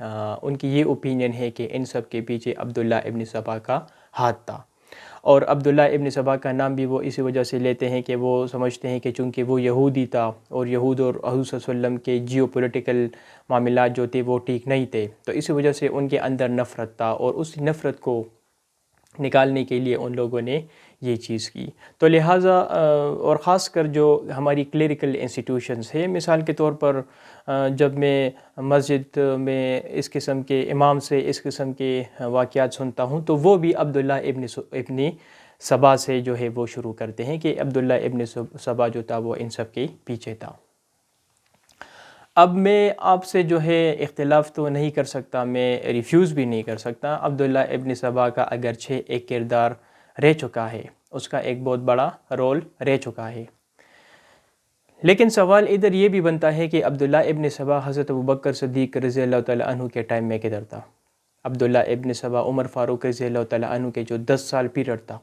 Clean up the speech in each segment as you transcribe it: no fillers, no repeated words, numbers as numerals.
ان کی یہ اوپینین ہے کہ ان سب کے پیچھے عبداللہ ابن سبا کا ہاتھ تھا. اور عبداللہ ابن سبا کا نام بھی وہ اسی وجہ سے لیتے ہیں کہ وہ سمجھتے ہیں کہ چونکہ وہ یہودی تھا اور یہود اور حضور صلی اللہ علیہ وسلم کے جیو پولیٹیکل معاملات جو تھے وہ ٹھیک نہیں تھے، تو اسی وجہ سے ان کے اندر نفرت تھا، اور اس نفرت کو نکالنے کے لیے ان لوگوں نے یہ چیز کی. تو لہٰذا اور خاص کر جو ہماری کلیریکل انسٹیٹیوشنز ہیں، مثال کے طور پر جب میں مسجد میں اس قسم کے امام سے اس قسم کے واقعات سنتا ہوں تو وہ بھی عبداللہ ابن سبا سے جو ہے وہ شروع کرتے ہیں کہ عبداللہ ابن سبا جو تھا وہ ان سب کے پیچھے تھا. اب میں آپ سے جو ہے اختلاف تو نہیں کر سکتا، میں ریفیوز بھی نہیں کر سکتا. عبداللہ ابن سبا کا اگرچہ ایک کردار رہ چکا ہے، اس کا ایک بہت بڑا رول رہ چکا ہے، لیکن سوال ادھر یہ بھی بنتا ہے کہ عبداللہ ابن سبا حضرت ابوبکر صدیق رضی اللہ تعالیٰ عنہ کے ٹائم میں کدھر تھا؟ عبداللہ ابن سبا عمر فاروق رضی اللہ تعالیٰ عنہ کے جو 10 سال پیریڈ تھا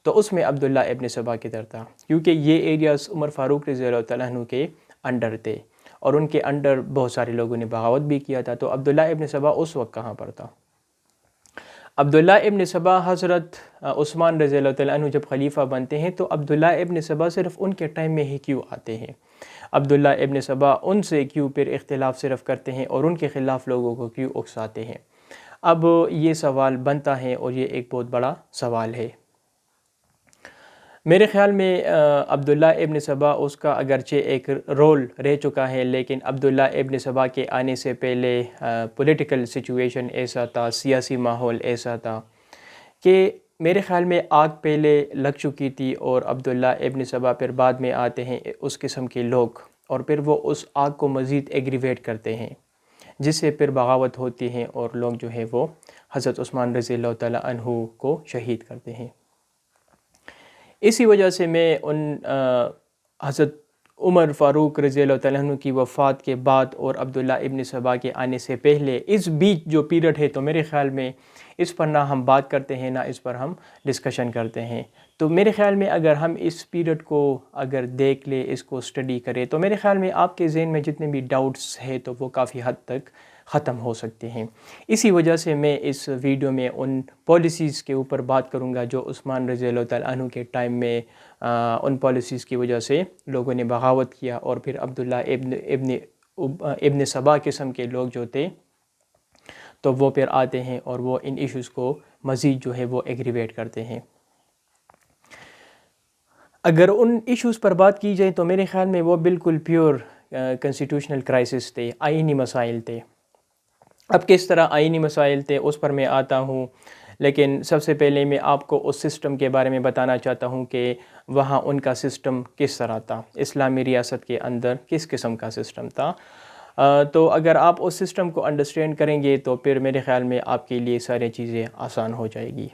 تو اس میں عبداللہ ابن سبا کدھر تھا؟ کیونکہ یہ ایریاز عمر فاروق رضی اللہ تعالیٰ عنہ کے انڈر تھے، اور ان کے انڈر بہت سارے لوگوں نے بغاوت بھی کیا تھا. تو عبداللہ ابن سبا اس وقت کہاں پر تھا؟ عبداللہ ابن سبا حضرت عثمان رضی اللہ تعالیٰ عنہ جب خلیفہ بنتے ہیں تو عبداللہ ابن سبا صرف ان کے ٹائم میں ہی کیوں آتے ہیں؟ عبداللہ ابن سبا ان سے کیوں پھر اختلاف صرف کرتے ہیں اور ان کے خلاف لوگوں کو کیوں اکساتے ہیں؟ اب یہ سوال بنتا ہے اور یہ ایک بہت بڑا سوال ہے. میرے خیال میں عبداللہ ابن سبا اس کا اگرچہ ایک رول رہ چکا ہے، لیکن عبداللہ ابن سبا کے آنے سے پہلے پولیٹیکل سچویشن ایسا تھا، سیاسی ماحول ایسا تھا کہ میرے خیال میں آگ پہلے لگ چکی تھی، اور عبداللہ ابن سبا پھر بعد میں آتے ہیں اس قسم کے لوگ، اور پھر وہ اس آگ کو مزید ایگریویٹ کرتے ہیں، جس سے پھر بغاوت ہوتی ہیں اور لوگ جو ہے وہ حضرت عثمان رضی اللہ تعالیٰ عنہ کو شہید کرتے ہیں. اسی وجہ سے میں ان حضرت عمر فاروق رضی اللہ تعالیٰ عنہ کی وفات کے بعد اور عبداللہ ابن سبا کے آنے سے پہلے اس بیچ جو پیریڈ ہے، تو میرے خیال میں اس پر نہ ہم بات کرتے ہیں نہ اس پر ہم ڈسکشن کرتے ہیں. تو میرے خیال میں اگر ہم اس پیریڈ کو اگر دیکھ لیں، اس کو اسٹڈی کریں، تو میرے خیال میں آپ کے ذہن میں جتنے بھی ڈاؤٹس ہیں تو وہ کافی حد تک ختم ہو سکتے ہیں. اسی وجہ سے میں اس ویڈیو میں ان پالیسیز کے اوپر بات کروں گا جو عثمان رضی اللہ تعالیٰ عنہ کے ٹائم میں ان پالیسیز کی وجہ سے لوگوں نے بغاوت کیا، اور پھر عبداللہ ابن سبا قسم کے لوگ جو تھے تو وہ پھر آتے ہیں اور وہ ان ایشوز کو مزید جو ہے وہ ایگریویٹ کرتے ہیں. اگر ان ایشوز پر بات کی جائے تو میرے خیال میں وہ بالکل پیور کنسٹیٹیوشنل کرائسس تھے، آئینی مسائل تھے. اب کس طرح آئینی مسائل تھے اس پر میں آتا ہوں، لیکن سب سے پہلے میں آپ کو اس سسٹم کے بارے میں بتانا چاہتا ہوں کہ وہاں ان کا سسٹم کس طرح تھا، اسلامی ریاست کے اندر کس قسم کا سسٹم تھا. تو اگر آپ اس سسٹم کو انڈرسٹینڈ کریں گے تو پھر میرے خیال میں آپ کے لیے ساری چیزیں آسان ہو جائے گی.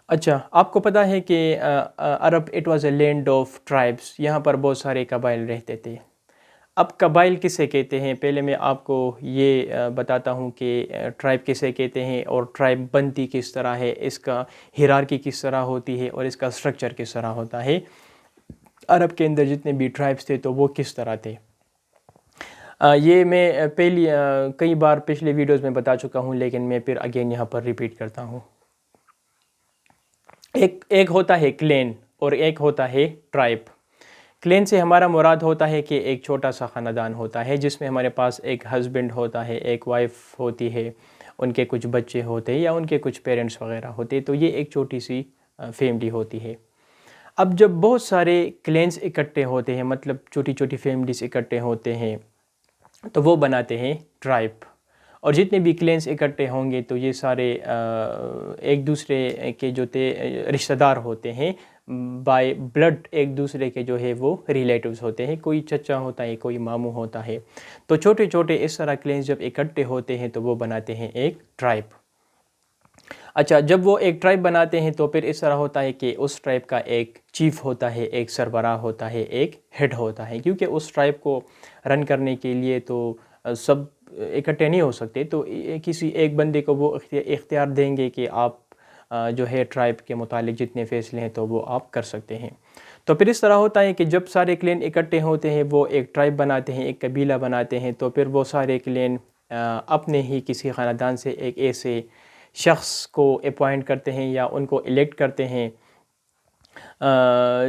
اچھا، آپ کو پتہ ہے کہ Arab it was a land of tribes, یہاں پر بہت سارے قبائل رہتے تھے. اب قبائل کسے کہتے ہیں؟ پہلے میں آپ کو یہ بتاتا ہوں کہ ٹرائب کسے کہتے ہیں اور ٹرائب بنتی کس طرح ہے، اس کا ہیرارکی کس طرح ہوتی ہے اور اس کا سٹرکچر کس طرح ہوتا ہے. عرب کے اندر جتنے بھی ٹرائبس تھے تو وہ کس طرح تھے. یہ میں کئی بار پچھلے ویڈیوز میں بتا چکا ہوں، لیکن میں پھر اگین یہاں پر ریپیٹ کرتا ہوں. ایک ہوتا ہے کلین اور ایک ہوتا ہے ٹرائب. کلین سے ہمارا مراد ہوتا ہے کہ ایک چھوٹا سا خاندان ہوتا ہے جس میں ہمارے پاس ایک ہسبینڈ ہوتا ہے، ایک وائف ہوتی ہے، ان کے کچھ بچے ہوتے ہیں یا ان کے کچھ پیرنٹس وغیرہ ہوتے ہیں، تو یہ ایک چھوٹی سی فیملی ہوتی ہے. اب جب بہت سارے کلینز اکٹھے ہوتے ہیں، مطلب چھوٹی چھوٹی فیملیز اکٹھے ہوتے ہیں، تو وہ بناتے ہیں ٹرائب. اور جتنے بھی کلینز اکٹھے ہوں گے تو یہ سارے ایک دوسرے کے جو رشتہ دار ہوتے ہیں، بائی بلڈ ایک دوسرے کے جو ہے وہ ریلیٹیوز ہوتے ہیں، کوئی چچا ہوتا ہے، کوئی ماموں ہوتا ہے. تو چھوٹے چھوٹے اس طرح کلینز جب اکٹھے ہوتے ہیں تو وہ بناتے ہیں ایک ٹرائب. اچھا، جب وہ ایک ٹرائب بناتے ہیں تو پھر اس طرح ہوتا ہے کہ اس ٹرائب کا ایک چیف ہوتا ہے، ایک سربراہ ہوتا ہے، ایک ہیڈ ہوتا ہے، کیونکہ اس ٹرائب کو رن کرنے کے لیے تو سب اکٹھے نہیں ہو سکتے، تو کسی ایک بندے کو وہ اختیار دیں گے کہ آپ جو ہے ٹرائب کے متعلق جتنے فیصلے ہیں تو وہ آپ کر سکتے ہیں. تو پھر اس طرح ہوتا ہے کہ جب سارے کلین اکٹھے ہوتے ہیں وہ ایک ٹرائب بناتے ہیں، ایک قبیلہ بناتے ہیں، تو پھر وہ سارے کلین اپنے ہی کسی خاندان سے ایک ایسے شخص کو اپوائنٹ کرتے ہیں یا ان کو الیکٹ کرتے ہیں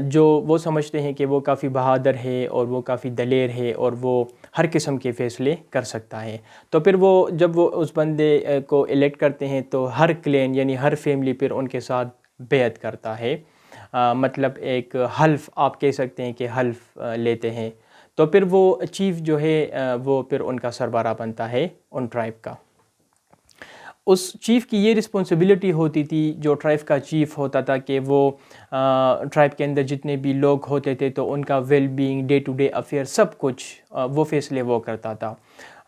جو وہ سمجھتے ہیں کہ وہ کافی بہادر ہے اور وہ کافی دلیر ہے اور وہ ہر قسم کے فیصلے کر سکتا ہے. تو پھر وہ جب وہ اس بندے کو الیکٹ کرتے ہیں تو ہر کلین یعنی ہر فیملی پھر ان کے ساتھ بیعت کرتا ہے. مطلب ایک حلف آپ کہہ سکتے ہیں کہ حلف لیتے ہیں. تو پھر وہ چیف جو ہے وہ پھر ان کا سربراہ بنتا ہے ان ٹرائب کا. اس چیف کی یہ رسپانسبلٹی ہوتی تھی جو ٹرائب کا چیف ہوتا تھا کہ وہ ٹرائب کے اندر جتنے بھی لوگ ہوتے تھے تو ان کا well being day to day affair سب کچھ وہ فیصلے وہ کرتا تھا.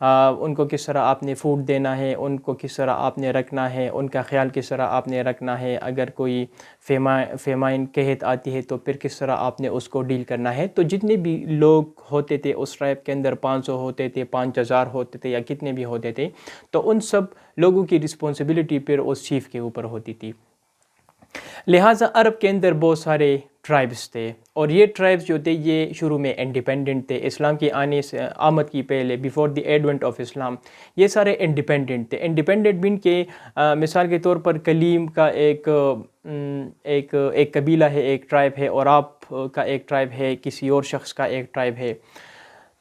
ان کو کس طرح آپ نے فوڈ دینا ہے, ان کو کس طرح آپ نے رکھنا ہے, ان کا خیال کس طرح آپ نے رکھنا ہے, اگر کوئی فیمائن قحط آتی ہے تو پھر کس طرح آپ نے اس کو ڈیل کرنا ہے. تو جتنے بھی لوگ ہوتے تھے اس ٹرائب کے اندر 500 ہوتے تھے, 5000 ہوتے تھے یا کتنے بھی ہوتے تھے, تو ان سب لوگوں کی رسپانسبلٹی پھر اس چیف کے اوپر ہوتی تھی. لہٰذا عرب کے اندر بہت سارے ٹرائبس تھے اور یہ ٹرائبس جو تھے یہ شروع میں انڈیپینڈنٹ تھے. اسلام کی آمد کی پہلے بیفور دی ایڈونٹ آف اسلام یہ سارے انڈیپینڈنٹ تھے. انڈیپینڈنٹ بن کے مثال کے طور پر کلیم کا ایک قبیلہ ہے, ایک ٹرائب ہے, اور آپ کا ایک ٹرائب ہے, کسی اور شخص کا ایک ٹرائب ہے.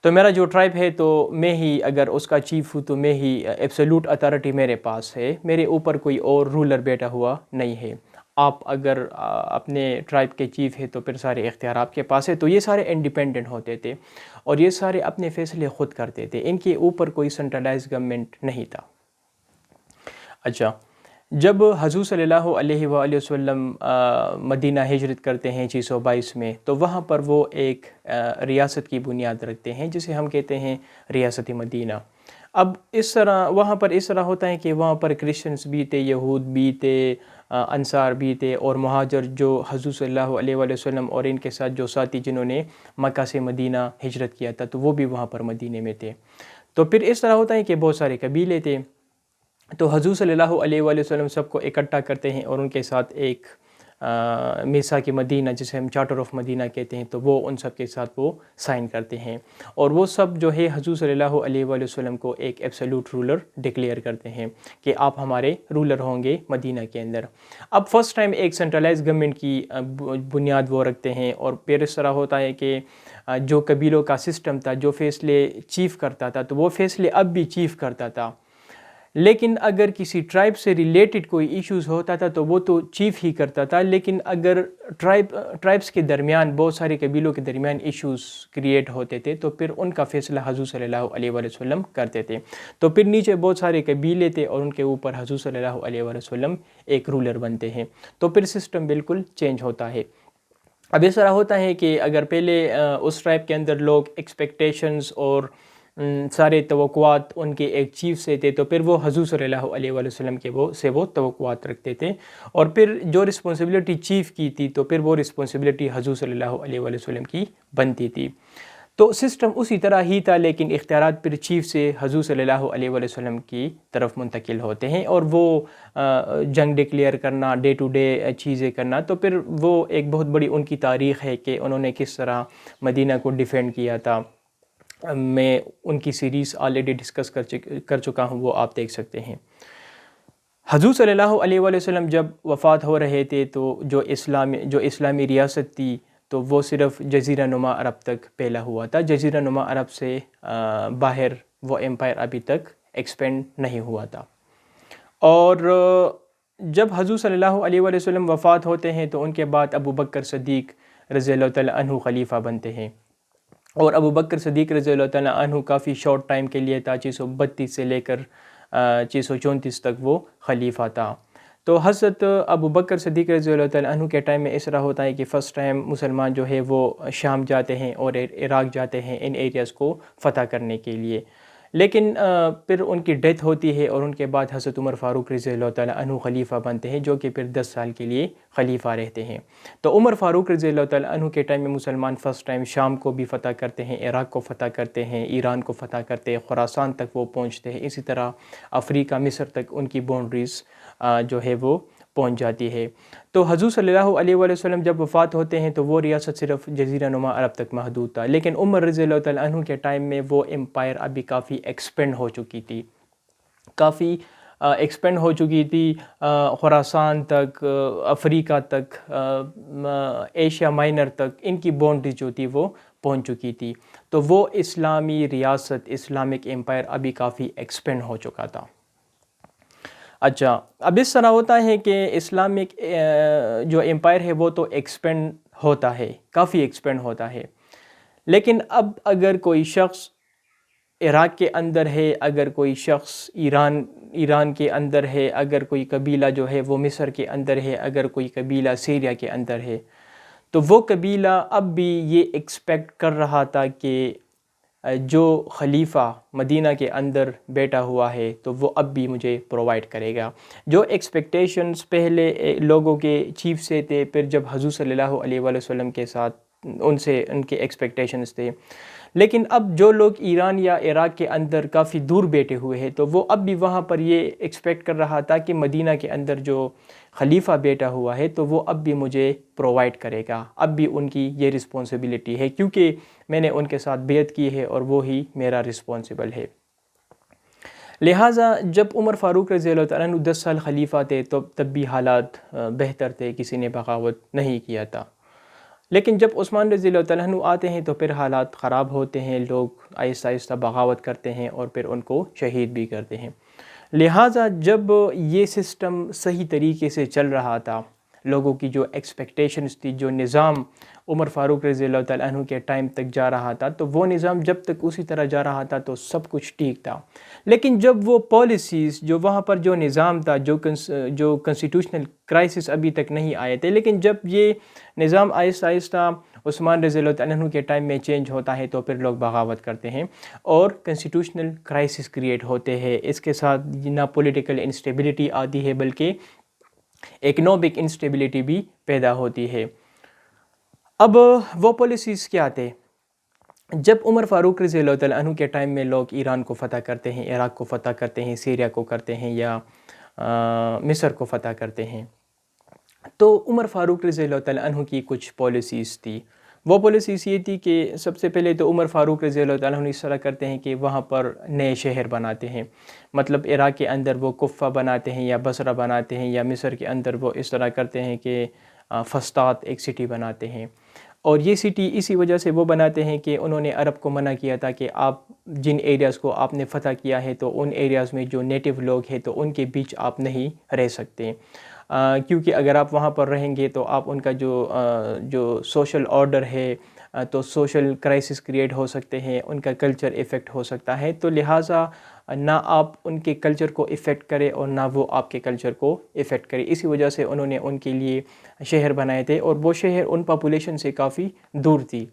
تو میرا جو ٹرائب ہے تو میں ہی اگر اس کا چیف ہوں تو میں ہی ایبسولوٹ اتھارٹی میرے پاس ہے, میرے اوپر کوئی اور رولر بیٹھا ہوا نہیں ہے. آپ اگر اپنے ٹرائب کے چیف ہے تو پھر سارے اختیار آپ کے پاس ہے. تو یہ سارے انڈیپینڈنٹ ہوتے تھے اور یہ سارے اپنے فیصلے خود کرتے تھے, ان کے اوپر کوئی سینٹرلائز گورنمنٹ نہیں تھا. اچھا, جب حضور صلی اللہ علیہ وآلہ وسلم مدینہ ہجرت کرتے ہیں 622 میں, تو وہاں پر وہ ایک ریاست کی بنیاد رکھتے ہیں جسے ہم کہتے ہیں ریاست مدینہ. اب اس طرح وہاں پر اس طرح ہوتا ہے کہ وہاں پر کرسچنس بھی تھے, یہود بھی تھے, انصار بھی تھے, اور مہاجر جو حضور صلی اللہ علیہ وآلہ وسلم اور ان کے ساتھ جو ساتھی جنہوں نے مکہ سے مدینہ ہجرت کیا تھا تو وہ بھی وہاں پر مدینے میں تھے. تو پھر اس طرح ہوتا ہے کہ بہت سارے قبیلے تھے. تو حضور صلی اللہ علیہ وآلہ وسلم سب کو اکٹھا کرتے ہیں اور ان کے ساتھ ایک میثاق مدینہ جسے ہم چارٹر آف مدینہ کہتے ہیں تو وہ ان سب کے ساتھ وہ سائن کرتے ہیں, اور وہ سب جو ہے حضور صلی اللہ علیہ وآلہ وسلم کو ایک ایبسولوٹ رولر ڈکلیئر کرتے ہیں کہ آپ ہمارے رولر ہوں گے مدینہ کے اندر. اب فرسٹ ٹائم ایک سینٹرلائز گورنمنٹ کی بنیاد وہ رکھتے ہیں, اور پھر اس طرح ہوتا ہے کہ جو قبیلوں کا سسٹم تھا, جو فیصلے چیف کرتا تھا تو وہ فیصلے اب بھی چیف کرتا تھا. لیکن اگر کسی ٹرائب سے ریلیٹڈ کوئی ایشوز ہوتا تھا تو وہ تو چیف ہی کرتا تھا, لیکن اگر ٹرائبس کے درمیان بہت سارے قبیلوں کے درمیان ایشوز کریٹ ہوتے تھے تو پھر ان کا فیصلہ حضور صلی اللہ علیہ وآلہ وسلم کرتے تھے. تو پھر نیچے بہت سارے قبیلے تھے اور ان کے اوپر حضور صلی اللہ علیہ وآلہ وسلم ایک رولر بنتے ہیں. تو پھر سسٹم بالکل چینج ہوتا ہے. اب اس طرح ہوتا ہے کہ اگر پہلے اس ٹرائب کے اندر لوگ ایکسپیکٹیشنز اور سارے توقعات ان کے ایک چیف سے تھے تو پھر وہ حضور صلی اللہ علیہ وآلہ وسلم کے وہ توقعات رکھتے تھے, اور پھر جو رسپانسبلٹی چیف کی تھی تو پھر وہ رسپانسبلٹی حضور صلی اللہ علیہ وآلہ وسلم کی بنتی تھی. تو سسٹم اسی طرح ہی تھا, لیکن اختیارات پھر چیف سے حضور صلی اللہ علیہ وآلہ وسلم کی طرف منتقل ہوتے ہیں, اور وہ جنگ ڈکلیئر کرنا, ڈے ٹو ڈے چیزیں کرنا, تو پھر وہ ایک بہت بڑی ان کی تاریخ ہے کہ انہوں نے کس طرح مدینہ کو ڈیفینڈ کیا تھا. میں ان کی سیریز آلریڈی ڈسکس کر چکا ہوں, وہ آپ دیکھ سکتے ہیں. حضور صلی اللہ علیہ وآلہ وسلم جب وفات ہو رہے تھے تو جو اسلامی ریاست تھی تو وہ صرف جزیرہ نما عرب تک پھیلا ہوا تھا. جزیرہ نما عرب سے باہر وہ امپائر ابھی تک ایکسپینڈ نہیں ہوا تھا. اور جب حضور صلی اللہ علیہ وآلہ وسلم وفات ہوتے ہیں تو ان کے بعد ابو بکر صدیق رضی اللہ تعالیٰ عنہ خلیفہ بنتے ہیں, اور ابو بکر صدیق رضی اللہ تعالیٰ عنہ کافی شارٹ ٹائم کے لیے تھا, 632 سے لے کر 634 تک وہ خلیفہ تھا. تو حضرت ابو بکر صدیق رضی اللہ تعالیٰ عنہ کے ٹائم میں اس طرح ہوتا ہے کہ فرسٹ ٹائم مسلمان جو ہے وہ شام جاتے ہیں اور عراق جاتے ہیں ان ایریاز کو فتح کرنے کے لیے, لیکن پھر ان کی ڈیتھ ہوتی ہے اور ان کے بعد حضرت عمر فاروق رضی اللہ تعالیٰ عنہ خلیفہ بنتے ہیں جو کہ پھر 10 سال کے لیے خلیفہ رہتے ہیں. تو عمر فاروق رضی اللہ تعالیٰ عنہ کے ٹائم میں مسلمان فرسٹ ٹائم شام کو بھی فتح کرتے ہیں, عراق کو فتح کرتے ہیں, ایران کو فتح کرتے ہیں, خراسان تک وہ پہنچتے ہیں, اسی طرح افریقہ مصر تک ان کی باؤنڈریز جو ہے وہ پہنچ جاتی ہے. تو حضور صلی اللہ علیہ وآلہ وسلم جب وفات ہوتے ہیں تو وہ ریاست صرف جزیرہ نما عرب تک محدود تھا, لیکن عمر رضی اللہ تعالیٰ عنہ کے ٹائم میں وہ امپائر ابھی کافی ایکسپینڈ ہو چکی تھی. کافی ایکسپینڈ ہو چکی تھی، خراسان تک، افریقہ تک، ایشیا مائنر تک ان کی باؤنڈری جو تھی وہ پہنچ چکی تھی. تو وہ اسلامی ریاست، اسلامک امپائر ابھی کافی ایکسپینڈ ہو چکا تھا. اچھا، اب اس طرح ہوتا ہے کہ اسلامک جو امپائر ہے وہ تو ایکسپینڈ ہوتا ہے، کافی ایکسپینڈ ہوتا ہے، لیکن اب اگر کوئی شخص عراق کے اندر ہے، اگر کوئی شخص ایران کے اندر ہے، اگر کوئی قبیلہ جو ہے وہ مصر کے اندر ہے، اگر کوئی قبیلہ سیریا کے اندر ہے، تو وہ قبیلہ اب بھی یہ ایکسپیکٹ کر رہا تھا کہ جو خلیفہ مدینہ کے اندر بیٹھا ہوا ہے تو وہ اب بھی مجھے پرووائڈ کرے گا. جو ایکسپیکٹیشنز پہلے لوگوں کے چیف سے تھے، پھر جب حضور صلی اللہ علیہ وآلہ وسلم کے ساتھ ان کے ایکسپیکٹیشنز تھے، لیکن اب جو لوگ ایران یا عراق کے اندر کافی دور بیٹھے ہوئے ہیں تو وہ اب بھی وہاں پر یہ ایکسپیکٹ کر رہا تھا کہ مدینہ کے اندر جو خلیفہ بیٹھا ہوا ہے تو وہ اب بھی مجھے پرووائڈ کرے گا. اب بھی ان کی یہ رسپانسبلٹی ہے کیونکہ میں نے ان کے ساتھ بیعت کی ہے اور وہی میرا رسپانسبل ہے. لہٰذا جب عمر فاروق رضی اللہ تعالیٰ عنہ 10 سال خلیفہ تھے تو تب بھی حالات بہتر تھے، کسی نے بغاوت نہیں کیا تھا. لیکن جب عثمان رضی اللہ تعالیٰ عنہ آتے ہیں تو پھر حالات خراب ہوتے ہیں، لوگ آہستہ آہستہ بغاوت کرتے ہیں اور پھر ان کو شہید بھی کرتے ہیں. لہٰذا جب یہ سسٹم صحیح طریقے سے چل رہا تھا، لوگوں کی جو ایکسپیکٹیشنز تھی، جو نظام عمر فاروق رضی اللہ تعالیٰ عنہ کے ٹائم تک جا رہا تھا، تو وہ نظام جب تک اسی طرح جا رہا تھا تو سب کچھ ٹھیک تھا. لیکن جب وہ پالیسیز، جو وہاں پر جو نظام تھا، جو کنسٹیٹیوشنل کرائسس ابھی تک نہیں آئے تھے، لیکن جب یہ نظام آہستہ آہستہ عثمان رضی اللہ تعالیٰ عنہ کے ٹائم میں چینج ہوتا ہے تو پھر لوگ بغاوت کرتے ہیں اور کنسٹیٹیوشنل کرائسس کریٹ ہوتے ہیں. اس کے ساتھ نہ پولیٹیکل انسٹیبلٹی آتی ہے بلکہ اکنامک انسٹیبلٹی بھی پیدا ہوتی ہے. اب وہ پالیسیز کیا تھے؟ جب عمر فاروق رضی اللہ تعالیٰ عنہ کے ٹائم میں لوگ ایران کو فتح کرتے ہیں، عراق کو فتح کرتے ہیں، سیریا کو کرتے ہیں یا مصر کو فتح کرتے ہیں، تو عمر فاروق رضی اللہ تعالیٰ عنہ کی کچھ پالیسیز تھی. وہ پالیسیز یہ تھی کہ سب سے پہلے تو عمر فاروق رضی اللہ تعالیٰ عنہ اس طرح کرتے ہیں کہ وہاں پر نئے شہر بناتے ہیں. مطلب عراق کے اندر وہ کفہ بناتے ہیں یا بصرہ بناتے ہیں، یا مصر کے اندر وہ اس طرح کرتے ہیں کہ فسطاط ایک سٹی بناتے ہیں. اور یہ سٹی اسی وجہ سے وہ بناتے ہیں کہ انہوں نے عرب کو منع کیا تھا کہ آپ جن ایریاز کو آپ نے فتح کیا ہے تو ان ایریاز میں جو نیٹو لوگ ہیں تو ان کے بیچ آپ نہیں رہ سکتے، کیونکہ اگر آپ وہاں پر رہیں گے تو آپ ان کا جو سوشل آرڈر ہے تو سوشل کرائسس کریٹ ہو سکتے ہیں، ان کا کلچر افیکٹ ہو سکتا ہے. تو لہٰذا نہ آپ ان کے کلچر کو افیکٹ کرے اور نہ وہ آپ کے کلچر کو افیکٹ کرے. اسی وجہ سے انہوں نے ان کے لیے شہر بنائے تھے اور وہ شہر ان پاپولیشن سے کافی دور تھی.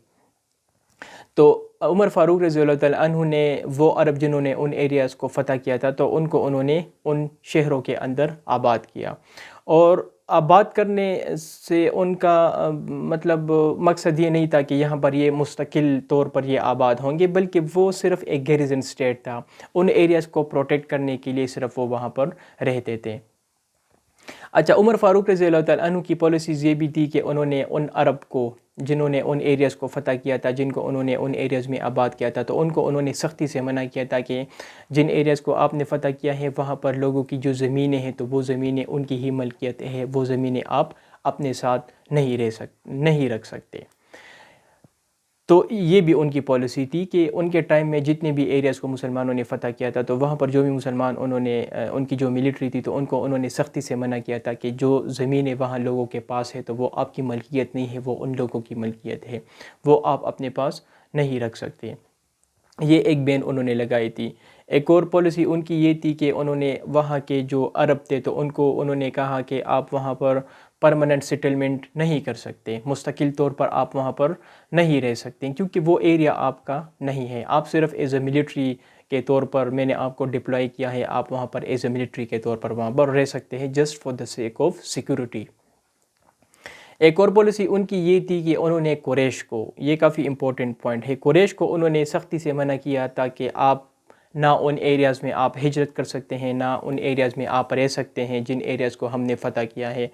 تو عمر فاروق رضی اللہ تعالیٰ عنہ نے وہ عرب جنہوں نے ان ایریاز کو فتح کیا تھا تو ان کو انہوں نے ان شہروں کے اندر آباد کیا. اور آباد کرنے سے ان کا مطلب مقصد یہ نہیں تھا کہ یہاں پر یہ مستقل طور پر یہ آباد ہوں گے، بلکہ وہ صرف ایک گیریزن اسٹیٹ تھا. ان ایریاز کو پروٹیکٹ کرنے کے لیے صرف وہ وہاں پر رہتے تھے. اچھا، عمر فاروق رضی اللہ تعالیٰ عنہ کی پالیسیز یہ بھی تھی کہ انہوں نے ان عرب کو جنہوں نے ان ایریاز کو فتح کیا تھا، جن کو انہوں نے ان ایریاز میں آباد کیا تھا، تو ان کو انہوں نے سختی سے منع کیا تھا کہ جن ایریاز کو آپ نے فتح کیا ہے وہاں پر لوگوں کی جو زمینیں ہیں تو وہ زمینیں ان کی ہی ملکیت ہے، وہ زمینیں آپ اپنے ساتھ نہیں رکھ سکتے. تو یہ بھی ان کی پالیسی تھی کہ ان کے ٹائم میں جتنے بھی ایریاز کو مسلمانوں نے فتح کیا تھا تو وہاں پر جو بھی مسلمان ان کی جو ملٹری تھی تو ان کو انہوں نے سختی سے منع کیا تھا کہ جو زمینیں وہاں لوگوں کے پاس ہے تو وہ آپ کی ملکیت نہیں ہے، وہ ان لوگوں کی ملکیت ہے، وہ آپ اپنے پاس نہیں رکھ سکتے. یہ ایک بین انہوں نے لگائی تھی. ایک اور پالیسی ان کی یہ تھی کہ انہوں نے وہاں کے جو عرب تھے تو ان کو انہوں نے کہا کہ آپ وہاں پر پرماننٹ سیٹلمنٹ نہیں کر سکتے، مستقل طور پر آپ وہاں پر نہیں رہ سکتے کیونکہ وہ ایریا آپ کا نہیں ہے. آپ صرف ایز اے ملٹری کے طور پر میں نے آپ کو ڈپلائی کیا ہے، آپ وہاں پر ایز اے ملٹری کے طور پر وہاں پر رہ سکتے ہیں just for the sake of security. ایک اور پالیسی ان کی یہ تھی کہ انہوں نے قریش کو، یہ کافی امپورٹنٹ پوائنٹ ہے، قریش کو انہوں نے سختی سے منع کیا تھا کہ آپ نہ ان ایریاز میں آپ ہجرت کر سکتے ہیں، نہ ان ایریاز میں آپ رہ سکتے ہیں جن ایریاز کو ہم نے فتح کیا ہے،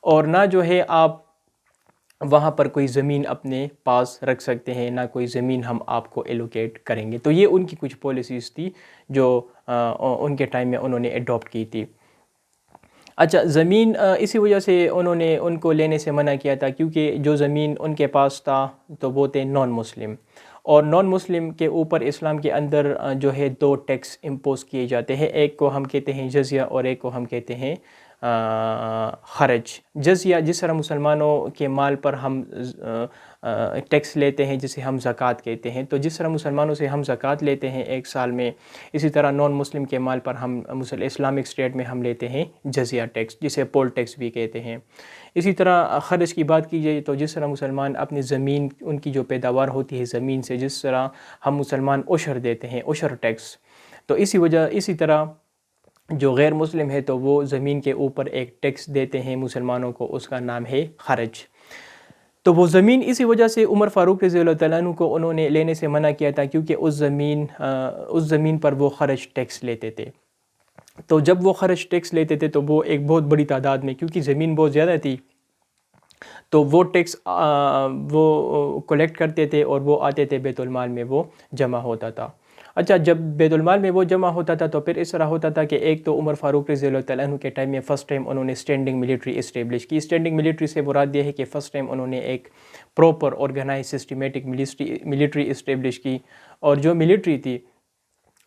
اور نہ جو ہے آپ وہاں پر کوئی زمین اپنے پاس رکھ سکتے ہیں، نہ کوئی زمین ہم آپ کو ایلوکیٹ کریں گے. تو یہ ان کی کچھ پالیسیز تھی جو ان کے ٹائم میں انہوں نے اڈاپٹ کی تھی۔ اچھا، زمین اسی وجہ سے انہوں نے ان کو لینے سے منع کیا تھا، کیونکہ جو زمین ان کے پاس تھا تو وہ تھے نان مسلم، اور نان مسلم کے اوپر اسلام کے اندر جو ہے 2 ٹیکس امپوز کیے جاتے ہیں، ایک کو ہم کہتے ہیں جزیہ اور ایک کو ہم کہتے ہیں خرچ۔ جزیہ جس طرح مسلمانوں کے مال پر ہم ٹیکس لیتے ہیں جسے ہم زکوٰۃ کہتے ہیں، تو جس طرح مسلمانوں سے ہم زکوٰۃ لیتے ہیں ایک سال میں، اسی طرح نان مسلم کے مال پر ہم اسلامک اسٹیٹ میں ہم لیتے ہیں جزیہ ٹیکس، جسے پول ٹیکس بھی کہتے ہیں۔ اسی طرح خرچ کی بات کی جائے تو جس طرح مسلمان اپنی زمین، ان کی جو پیداوار ہوتی ہے زمین سے، جس طرح ہم مسلمان عشر دیتے ہیں، عشر ٹیکس، تو اسی طرح جو غیر مسلم ہے تو وہ زمین کے اوپر ایک ٹیکس دیتے ہیں مسلمانوں کو، اس کا نام ہے خرچ۔ تو وہ زمین اسی وجہ سے عمر فاروق رضی اللہ تعالیٰ عنہ کو انہوں نے لینے سے منع کیا تھا، کیونکہ اس زمین پر وہ خرچ ٹیکس لیتے تھے۔ تو جب وہ خرچ ٹیکس لیتے تھے تو وہ ایک بہت بڑی تعداد میں، کیونکہ زمین بہت زیادہ تھی، تو وہ ٹیکس وہ کلیکٹ کرتے تھے اور وہ آتے تھے بیت المال میں، وہ جمع ہوتا تھا۔ اچھا، جب بیت المال میں وہ جمع ہوتا تھا تو پھر اس طرح ہوتا تھا کہ ایک تو عمر فاروق رضی اللہ تعالیٰ عنہ کے ٹائم میں فرسٹ ٹائم انہوں نے اسٹینڈنگ ملٹری اسٹیبلش کی۔ اسٹینڈنگ ملٹری سے مراد یہ ہے کہ فرسٹ ٹائم انہوں نے ایک proper organise systematic military establish کی، اور جو ملٹری تھی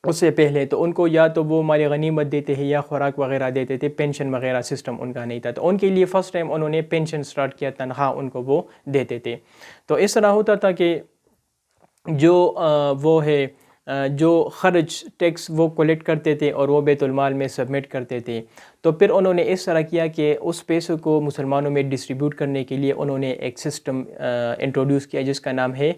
اس سے پہلے تو ان کو یا تو وہ مال غنیمت دیتے ہیں یا خوراک وغیرہ دیتے تھے، پینشن وغیرہ سسٹم ان کا نہیں تھا، تو ان کے لیے فرسٹ ٹائم انہوں نے پینشن سٹارٹ کیا، تنخواہ ان کو وہ دیتے تھے۔ تو اس طرح ہوتا تھا کہ جو وہ ہے جو خرچ ٹیکس وہ کلیکٹ کرتے تھے اور وہ بیت المال میں سبمٹ کرتے تھے، تو پھر انہوں نے اس طرح کیا کہ اس پیسوں کو مسلمانوں میں ڈسٹریبیوٹ کرنے کے لیے انہوں نے ایک سسٹم انٹروڈیوس کیا جس کا نام ہے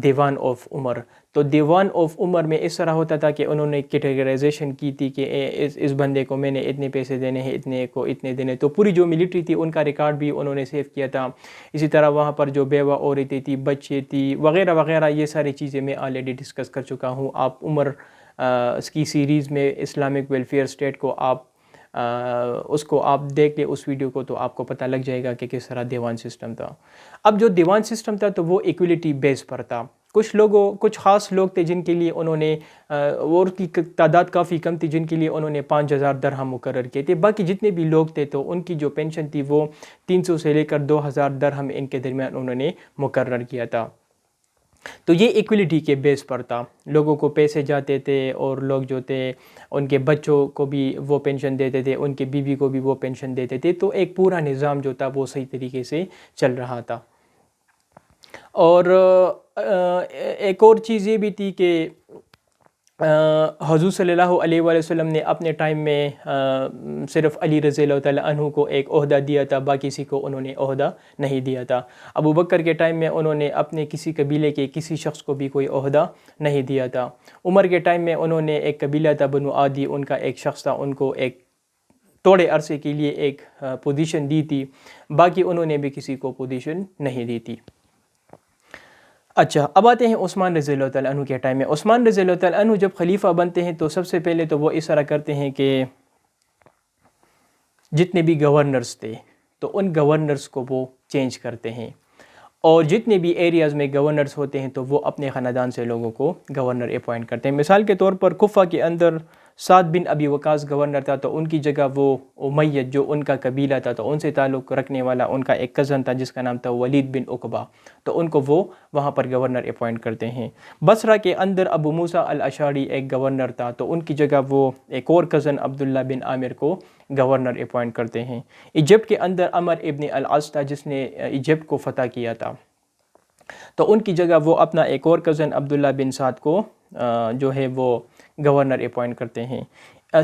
دیوان آف عمر۔ تو دیوان آف عمر میں اس طرح ہوتا تھا کہ انہوں نے کیٹیگرائزیشن کی تھی کہ اس بندے کو میں نے اتنے پیسے دینے ہیں، اتنے کو اتنے دینے، تو پوری جو ملٹری تھی ان کا ریکارڈ بھی انہوں نے سیو کیا تھا۔ اسی طرح وہاں پر جو بیوہ عورتیں تھی، بچے تھی وغیرہ وغیرہ، یہ ساری چیزیں میں آلریڈی ڈسکس کر چکا ہوں۔ آپ عمر اس کی سیریز میں اسلامک ویلفیئر اسٹیٹ کو اس کو آپ دیکھ لیں، اس ویڈیو کو، تو آپ کو پتہ لگ جائے گا کہ کس طرح دیوان سسٹم تھا۔ اب جو دیوان سسٹم تھا تو وہ ایکولیٹی بیس پر تھا۔ کچھ خاص لوگ تھے جن کے لیے انہوں نے، اور کی تعداد کافی کم تھی، جن کے لیے انہوں نے 5000 درہم مقرر کیے تھے۔ باقی جتنے بھی لوگ تھے تو ان کی جو پینشن تھی وہ 300 سے لے کر 2000 درہم ان کے درمیان انہوں نے مقرر کیا تھا۔ تو یہ ایکولیٹی کے بیس پر تھا، لوگوں کو پیسے جاتے تھے اور لوگ جو تھے ان کے بچوں کو بھی وہ پینشن دیتے تھے، ان کے بیوی کو بھی وہ پینشن دیتے تھے، تو ایک پورا نظام جو تھا وہ صحیح طریقے سے چل رہا تھا۔ اور ایک اور چیز یہ بھی تھی کہ حضور صلی اللہ علیہ وآلہ وسلم نے اپنے ٹائم میں صرف علی رضی اللہ تعالیٰ عنہ کو ایک عہدہ دیا تھا، باقی کسی کو انہوں نے عہدہ نہیں دیا تھا۔ ابو بکر کے ٹائم میں انہوں نے اپنے کسی قبیلے کے کسی شخص کو بھی کوئی عہدہ نہیں دیا تھا۔ عمر کے ٹائم میں انہوں نے ایک قبیلہ تھا بنو عادی، ان کا ایک شخص تھا، ان کو ایک تھوڑے عرصے کے لیے ایک پوزیشن دی تھی، باقی انہوں نے بھی کسی کو پوزیشن نہیں دی تھی۔ اچھا، اب آتے ہیں عثمان رضی اللہ تعالیٰ عنہ کے ٹائم میں۔ عثمان رضی اللہ تعالیٰ عنہ جب خلیفہ بنتے ہیں تو سب سے پہلے تو وہ اس طرح کرتے ہیں کہ جتنے بھی گورنرز تھے تو ان گورنرز کو وہ چینج کرتے ہیں، اور جتنے بھی ایریاز میں گورنرز ہوتے ہیں تو وہ اپنے خاندان سے لوگوں کو گورنر اپوائنٹ کرتے ہیں۔ مثال کے طور پر کوفہ کے اندر سعد بن ابی وقاص گورنر تھا، تو ان کی جگہ وہ امیہ جو ان کا قبیلہ تھا تو ان سے تعلق رکھنے والا ان کا ایک کزن تھا جس کا نام تھا ولید بن عقبہ، تو ان کو وہ وہاں پر گورنر اپوائنٹ کرتے ہیں۔ بصرہ کے اندر ابو موسیٰ الاشعری ایک گورنر تھا، تو ان کی جگہ وہ ایک اور کزن عبداللہ بن عامر کو گورنر اپوائنٹ کرتے ہیں۔ ایجپٹ کے اندر عمر ابن العاص تھا جس نے ایجپٹ کو فتح کیا تھا، تو ان کی جگہ وہ اپنا ایک اور کزن عبداللہ بن سعد کو جو ہے وہ گورنر اپوائنٹ کرتے ہیں۔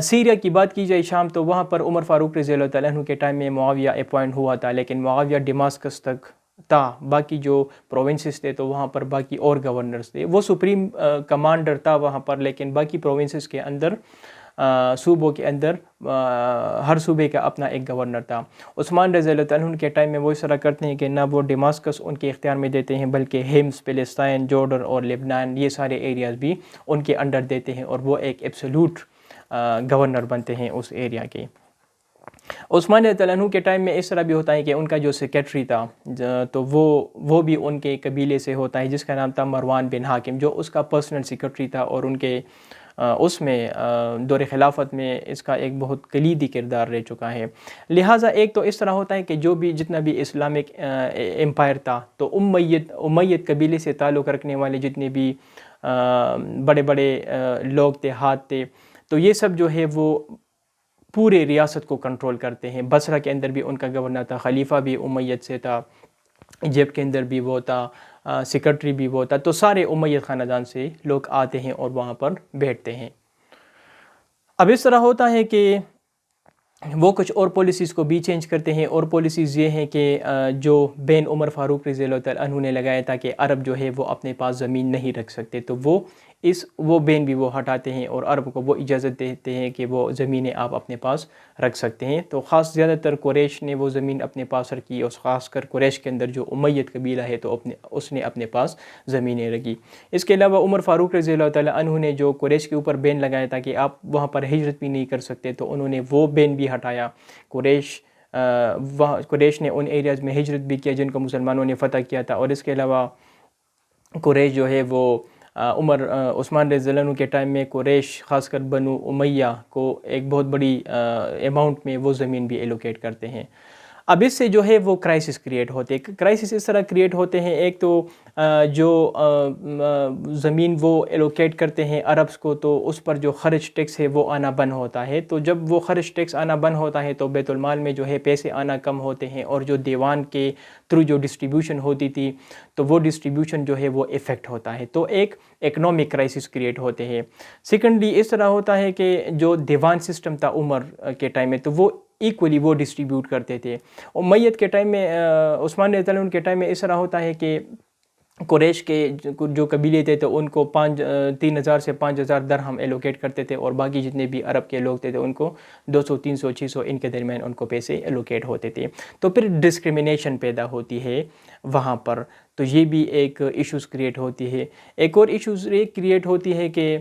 سیریا کی بات کی جائے شام، تو وہاں پر عمر فاروق رضی اللہ تعالیٰ عنہ کے ٹائم میں معاویہ اپوائنٹ ہوا تھا، لیکن معاویہ ڈیماسکس تک تھا، باقی جو پروونسز تھے تو وہاں پر باقی اور گورنرز تھے۔ وہ سپریم کمانڈر تھا وہاں پر، لیکن باقی پروونسز کے اندر، صوبوں کے اندر ہر صوبے کا اپنا ایک گورنر تھا۔ عثمان رضی اللہ تعالیٰ عنہ کے ٹائم میں وہ اس طرح کرتے ہیں کہ نہ وہ ڈیماسکس ان کے اختیار میں دیتے ہیں، بلکہ ہیمز، فلسطین، جورڈن اور لبنان، یہ سارے ایریاز بھی ان کے انڈر دیتے ہیں، اور وہ ایک ایبسولوٹ گورنر بنتے ہیں اس ایریا کے۔ عثمان رضی اللہ عنہ کے ٹائم میں اس طرح بھی ہوتا ہے کہ ان کا جو سیکریٹری تھا تو وہ بھی ان کے قبیلے سے ہوتا ہے، جس کا نام تھا مروان بن حاکم، جو اس کا پرسنل سیکریٹری تھا، اور ان کے اس میں دور خلافت میں اس کا ایک بہت کلیدی کردار رہ چکا ہے۔ لہٰذا ایک تو اس طرح ہوتا ہے کہ جو بھی جتنا بھی اسلامک امپائر تھا تو امیت قبیلے سے تعلق رکھنے والے جتنے بھی بڑے بڑے لوگ تھے، ہاتھ تھے، تو یہ سب جو ہے وہ پورے ریاست کو کنٹرول کرتے ہیں۔ بصرہ کے اندر بھی ان کا گورنر تھا، خلیفہ بھی امیت سے تھا، ایجپٹ کے اندر بھی وہ تھا، سیکرٹری بھی وہ تھا، تو سارے امیت خاندان سے لوگ آتے ہیں اور وہاں پر بیٹھتے ہیں۔ اب اس طرح ہوتا ہے کہ وہ کچھ اور پالیسیز کو بھی چینج کرتے ہیں، اور پالیسیز یہ ہیں کہ جو بین عمر فاروق رضی اللہ تعالیٰ عنہ نے لگایا تھا کہ عرب جو ہے وہ اپنے پاس زمین نہیں رکھ سکتے، تو وہ بین بھی وہ ہٹاتے ہیں اور عرب کو وہ اجازت دیتے ہیں کہ وہ زمینیں آپ اپنے پاس رکھ سکتے ہیں۔ تو خاص زیادہ تر قریش نے وہ زمین اپنے پاس رکھی، اور خاص کر قریش کے اندر جو امیت قبیلہ ہے تو اس نے اپنے پاس زمینیں رکھی۔ اس کے علاوہ عمر فاروق رضی اللہ تعالیٰ عنہ نے جو قریش کے اوپر بین لگایا تھا کہ آپ وہاں پر ہجرت بھی نہیں کر سکتے، تو انہوں نے وہ بین بھی ہٹایا۔ قریش نے ان ایریاز میں ہجرت بھی کیا جن کو مسلمانوں نے فتح کیا تھا، اور اس کے علاوہ قریش جو ہے وہ عثمان رضی اللہ عنہ کے ٹائم میں قریش خاص کر بنو امیہ کو ایک بہت بڑی اماؤنٹ میں وہ زمین بھی ایلوکیٹ کرتے ہیں۔ اب اس سے جو ہے وہ کرائسس کریٹ ہوتے ہیں۔ کرائسس اس طرح کریٹ ہوتے ہیں، ایک تو جو زمین وہ ایلوکیٹ کرتے ہیں عربس کو، تو اس پر جو خرچ ٹیکس ہے وہ آنا بند ہوتا ہے، تو جب وہ خرچ ٹیکس آنا بند ہوتا ہے تو بیت المال میں جو ہے پیسے آنا کم ہوتے ہیں، اور جو دیوان کے تھرو جو ڈسٹریبیوشن ہوتی تھی تو وہ ڈسٹریبیوشن جو ہے وہ افیکٹ ہوتا ہے، تو ایک اکنامک کرائسس کریٹ ہوتے ہیں۔ سیکنڈلی اس طرح ہوتا ہے کہ جو دیوان سسٹم تھا عمر کے ٹائم میں تو وہ ایکولی وہ ڈسٹریبیوٹ کرتے تھے۔ امیت کے ٹائم میں، عثمان رضی اللہ عنہ کے ٹائم میں اس طرح ہوتا ہے کہ قریش کے جو قبیلے تھے تو ان کو 3,000 سے 5,000 درہم ایلوکیٹ کرتے تھے، اور باقی جتنے بھی عرب کے لوگ تھے تو ان کو 200 300 600 ان کے درمیان ان کو پیسے ایلوکیٹ ہوتے تھے، تو پھر ڈسکریمنیشن پیدا ہوتی ہے وہاں پر، تو یہ بھی ایک ایشوز کریٹ ہوتی ہے۔ ایک اور ایشوز یہ کریٹ ہوتی ہے کہ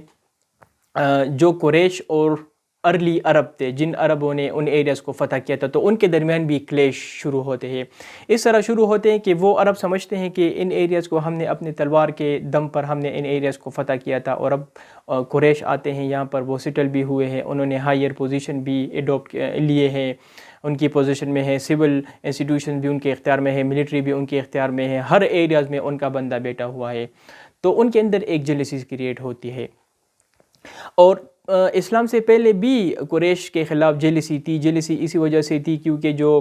جو قریش اور ارلی عرب تھے، جن عربوں نے ان ایریاز کو فتح کیا تھا، تو ان کے درمیان بھی کلیش شروع ہوتے ہیں۔ اس طرح شروع ہوتے ہیں کہ وہ عرب سمجھتے ہیں کہ ان ایریاز کو ہم نے اپنے تلوار کے دم پر ہم نے ان ایریاز کو فتح کیا تھا، اور اب قریش آتے ہیں یہاں پر، وہ سیٹل بھی ہوئے ہیں، انہوں نے ہائر پوزیشن بھی ایڈوپٹ لیے ہیں، ان کی پوزیشن میں ہے، سول انسٹیٹیوشن بھی ان کے اختیار میں ہے، ملٹری بھی ان کے اختیار میں ہے، ہر ایریاز میں ان کا بندہ بیٹھا ہوا ہے، تو ان کے اندر ایک جیلسی کریٹ ہوتی ہے۔ اور اسلام سے پہلے بھی قریش کے خلاف جیلسی تھی۔ جیلسی اسی وجہ سے تھی کیونکہ جو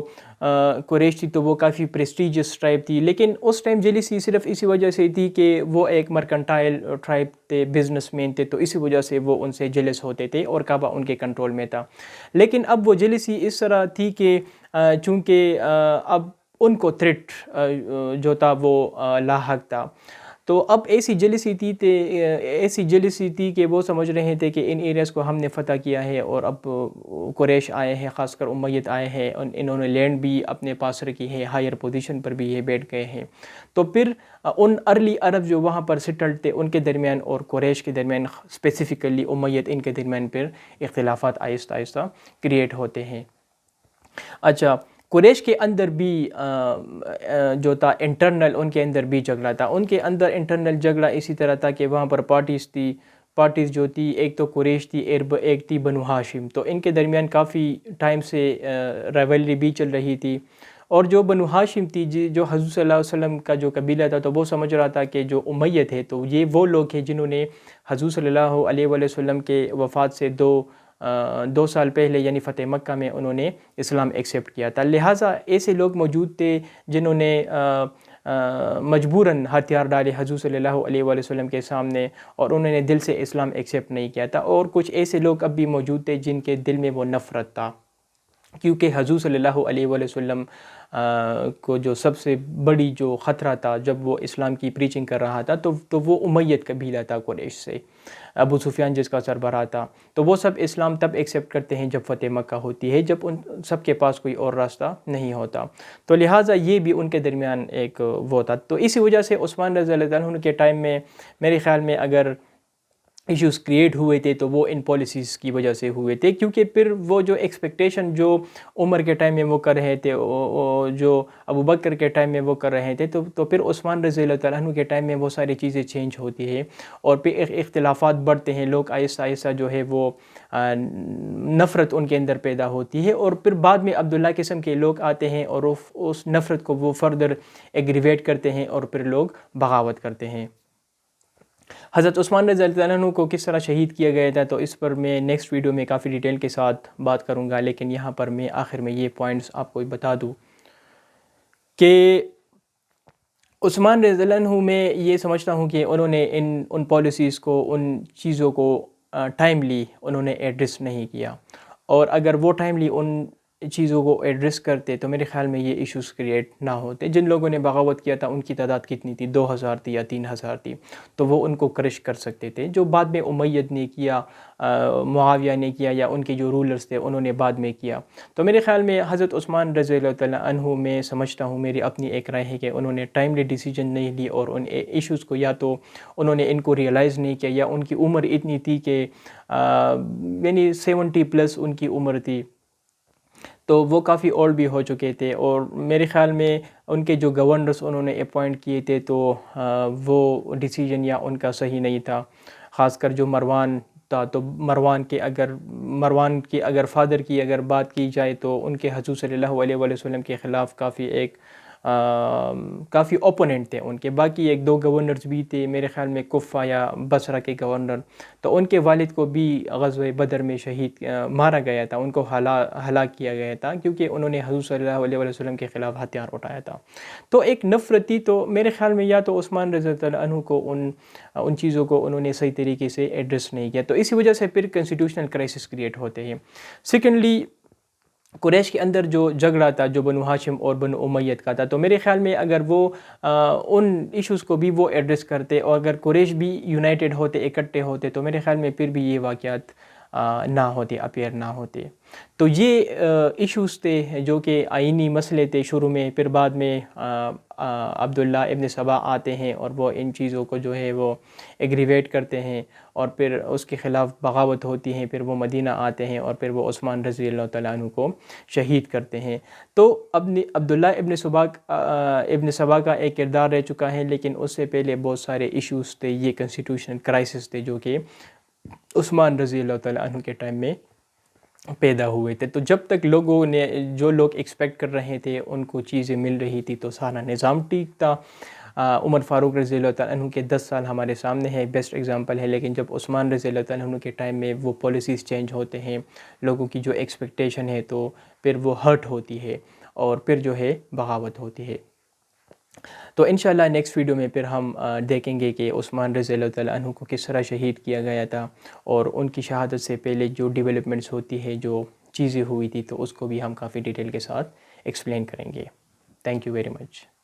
قریش تھی تو وہ کافی پریسٹیجس ٹرائب تھی، لیکن اس ٹائم جیلسی صرف اسی وجہ سے تھی کہ وہ ایک مرکنٹائل ٹرائب تھے، بزنس مین تھے، تو اسی وجہ سے وہ ان سے جیلس ہوتے تھے اور کعبہ ان کے کنٹرول میں تھا۔ لیکن اب وہ جیلسی اس طرح تھی کہ چونکہ اب ان کو تھریٹ جو تھا وہ لاحق تھا، تو اب ایسی جیلسی تھی کہ وہ سمجھ رہے تھے کہ ان ایریاز کو ہم نے فتح کیا ہے، اور اب قریش آئے ہیں، خاص کر امیت آئے ہیں، انہوں نے لینڈ بھی اپنے پاس رکھی ہے، ہائر پوزیشن پر بھی یہ بیٹھ گئے ہیں، تو پھر ان ارلی عرب جو وہاں پر سیٹلڈ تھے ان کے درمیان اور قریش کے درمیان، اسپیسیفکلی امیت ان کے درمیان پھر اختلافات آہستہ آہستہ کریٹ ہوتے ہیں۔ اچھا، قریش کے اندر بھی جو تھا انٹرنل، ان کے اندر بھی جھگڑا تھا، ان کے اندر انٹرنل جھگڑا اسی طرح تھا کہ وہاں پر پارٹیز جو تھی، ایک تو قریش تھی، ایک تھی بنو ہاشم، تو ان کے درمیان کافی ٹائم سے رائیولری بھی چل رہی تھی، اور جو بنو ہاشم تھی جو حضور صلی اللہ علیہ وسلم کا جو قبیلہ تھا تو وہ سمجھ رہا تھا کہ جو امیت ہے تو یہ وہ لوگ ہیں جنہوں نے حضور صلی اللہ علیہ وسلم کے وفات سے دو سال پہلے یعنی فتح مکہ میں انہوں نے اسلام ایکسیپٹ کیا تھا، لہٰذا ایسے لوگ موجود تھے جنہوں نے مجبوراً ہتھیار ڈالے حضور صلی اللہ علیہ وسلم کے سامنے، اور انہوں نے دل سے اسلام ایکسیپٹ نہیں کیا تھا، اور کچھ ایسے لوگ اب بھی موجود تھے جن کے دل میں وہ نفرت تھا، کیونکہ حضور صلی اللہ علیہ وسلم کو جو سب سے بڑی جو خطرہ تھا جب وہ اسلام کی پریچنگ کر رہا تھا تو وہ امیت قبیلہ تھا قریش سے، ابو سفیان جس کا سربراہ تھا، تو وہ سب اسلام تب ایکسیپٹ کرتے ہیں جب فتح مکہ ہوتی ہے، جب ان سب کے پاس کوئی اور راستہ نہیں ہوتا، تو لہٰذا یہ بھی ان کے درمیان ایک وہ تھا، تو اسی وجہ سے عثمان رضی اللہ عنہ کے ٹائم میں میرے خیال میں اگر ایشوز کریٹ ہوئے تھے تو وہ ان پالیسیز کی وجہ سے ہوئے تھے، کیونکہ پھر وہ جو ایکسپیکٹیشن جو عمر کے ٹائم میں وہ کر رہے تھے، جو ابو بکر کے ٹائم میں وہ کر رہے تھے، تو پھر عثمان رضی اللہ تعالیٰ عنہ کے ٹائم میں وہ ساری چیزیں چینج ہوتی ہیں اور پھر اختلافات بڑھتے ہیں، لوگ آہستہ آہستہ جو ہے وہ نفرت ان کے اندر پیدا ہوتی ہے، اور پھر بعد میں عبداللہ قسم کے لوگ آتے ہیں اور اس نفرت کو وہ فردر ایگریویٹ کرتے ہیں اور پھر لوگ بغاوت کرتے ہیں۔ حضرت عثمان رضی اللہ عنہ کو کس طرح شہید کیا گیا تھا تو اس پر میں نیکسٹ ویڈیو میں کافی ڈیٹیل کے ساتھ بات کروں گا، لیکن یہاں پر میں آخر میں یہ پوائنٹس آپ کو بتا دوں کہ عثمان رضی اللہ عنہ میں یہ سمجھتا ہوں کہ انہوں نے ان پالیسیز کو، ان چیزوں کو ٹائملی انہوں نے ایڈریس نہیں کیا، اور اگر وہ ٹائملی ان چیزوں کو ایڈریس کرتے تو میرے خیال میں یہ ایشوز کریٹ نہ ہوتے۔ جن لوگوں نے بغاوت کیا تھا ان کی تعداد کتنی تھی؟ 2000 تھی یا 3000 تھی، تو وہ ان کو کرش کر سکتے تھے۔ جو بعد میں امید نے کیا، معاویہ نے کیا، یا ان کے جو رولرز تھے انہوں نے بعد میں کیا، تو میرے خیال میں حضرت عثمان رضی اللہ تعالیٰ عنہ میں سمجھتا ہوں، میری اپنی ایک رائے ہے کہ انہوں نے ٹائملی ڈیسیجن نہیں لی، اور ان ایشوز کو یا تو انہوں نے ان کو ریئلائز نہیں کیا، یا ان کی عمر اتنی تھی کہ یعنی 70+ ان کی عمر تھی، تو وہ کافی اولڈ بھی ہو چکے تھے، اور میرے خیال میں ان کے جو گورنرز انہوں نے اپوائنٹ کیے تھے تو وہ ڈیسیجن یا ان کا صحیح نہیں تھا، خاص کر جو مروان تھا، تو مروان کے اگر فادر کی اگر بات کی جائے تو ان کے حضور صلی اللہ علیہ وآلہ وسلم کے خلاف کافی اوپوننٹ تھے ان کے۔ باقی 1-2 گورنرز بھی تھے میرے خیال میں، کفہ یا بصرہ کے گورنر، تو ان کے والد کو بھی غزوہ بدر میں مارا گیا تھا، ان کو ہلاک کیا گیا تھا، کیونکہ انہوں نے حضور صلی اللہ علیہ وسلم کے خلاف ہتھیار اٹھایا تھا۔ تو ایک نفرت تھی، تو میرے خیال میں یا تو عثمان رضی اللہ عنہ کو ان چیزوں کو انہوں نے صحیح طریقے سے ایڈریس نہیں کیا، تو اسی وجہ سے پھر کنسٹیٹیوشنل کرائسس کریٹ ہوتے ہیں۔ سیکنڈلی، قریش کے اندر جو جھگڑا تھا، جو بنو ہاشم اور بنو امیہ کا تھا، تو میرے خیال میں اگر وہ ان ایشوز کو بھی وہ ایڈریس کرتے، اور اگر قریش بھی یونائٹڈ ہوتے، اکٹھے ہوتے، تو میرے خیال میں پھر بھی یہ واقعات نہ ہوتے، اپیئر نہ ہوتے۔ تو یہ ایشوز تھے جو کہ آئینی مسئلے تھے شروع میں، پھر بعد میں عبداللہ ابن سبا آتے ہیں اور وہ ان چیزوں کو جو ہے وہ ایگریویٹ کرتے ہیں، اور پھر اس کے خلاف بغاوت ہوتی ہے، پھر وہ مدینہ آتے ہیں اور پھر وہ عثمان رضی اللہ تعالیٰ عنہ کو شہید کرتے ہیں۔ تو عبداللہ ابن سبا کا ایک کردار رہ چکا ہے، لیکن اس سے پہلے بہت سارے ایشوز تھے، یہ کنسٹیٹیوشنل کرائسس تھے جو کہ عثمان رضی اللہ تعالیٰ عنہ کے ٹائم میں پیدا ہوئے تھے۔ تو جب تک جو لوگ ایکسپیکٹ کر رہے تھے ان کو چیزیں مل رہی تھی تو سارا نظام ٹھیک تھا۔ عمر فاروق رضی اللہ تعالیٰ عنہ کے 10 سال ہمارے سامنے ہے، بیسٹ ایگزامپل ہے، لیکن جب عثمان رضی اللہ تعالیٰ عنہ کے ٹائم میں وہ پالیسیز چینج ہوتے ہیں، لوگوں کی جو ایکسپیکٹیشن ہے تو پھر وہ ہرٹ ہوتی ہے، اور پھر جو ہے بغاوت ہوتی ہے۔ تو انشاءاللہ نیکسٹ ویڈیو میں پھر ہم دیکھیں گے کہ عثمان رضی اللہ تعالیٰ عنہ کو کس طرح شہید کیا گیا تھا، اور ان کی شہادت سے پہلے جو ڈیولپمنٹس ہوتی ہے، جو چیزیں ہوئی تھی، تو اس کو بھی ہم کافی ڈیٹیل کے ساتھ ایکسپلین کریں گے۔ Thank you very much.